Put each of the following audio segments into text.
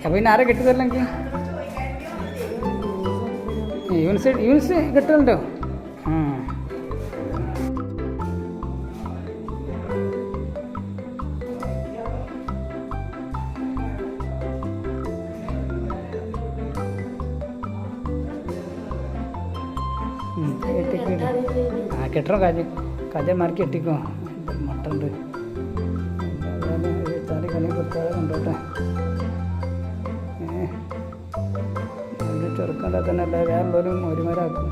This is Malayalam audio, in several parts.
അപ്പോൾ പിന്നെ ആരെ കിട്ടുന്നില്ലെങ്കിൽ യൂണിസ് കിട്ടുന്നുണ്ടോ? കെട്ടണം കാജന്മാർക്ക് കെട്ടിക്കോ. മട്ടുണ്ട് തലി കണി കൊടുക്കാതെ കൊണ്ടോട്ടെ. ചെറുക്കണ്ട തന്നെ അല്ല വേറുള്ളവരും ഒരുമാരാക്കും.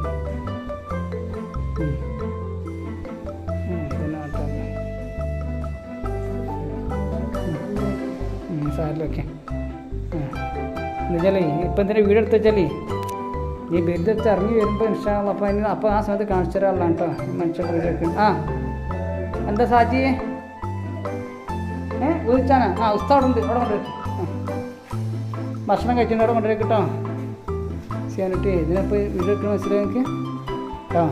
സാരിലൊക്കെ എന്നുവെച്ചാലേ ഇപ്പം എന്തിനാ വീടെടുത്ത് വെച്ചാലേ ഈ ബിരുദത്ത് ഇറങ്ങി വരുമ്പോൾ ഇൻഷാള്ള അപ്പോൾ ആ സമയത്ത് കാണിച്ചു തരാനുള്ള കേട്ടോ മനുഷ്യരുടെ വീടൊക്കെ. എന്താ സാജിയെ വിളിച്ചാനാ? ഉസ്താവ് ഉണ്ട്, അവിടെ കൊണ്ടുവരും. ഭക്ഷണം കഴിച്ചിട്ട് അവിടെ കൊണ്ടുവരും കേട്ടോ. ചെയ്യാനിട്ട് ഇതിനപ്പോൾ വീഡിയോ എടുക്കണ മനസ്സിലായി എനിക്ക് കേട്ടോ.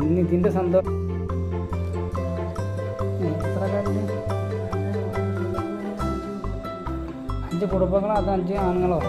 ഇന്ന് ഇതിൻ്റെ സന്തോഷം എത്ര കാര്യം 5 കുടുംബങ്ങളോ അത് 5 ആണുങ്ങളോ?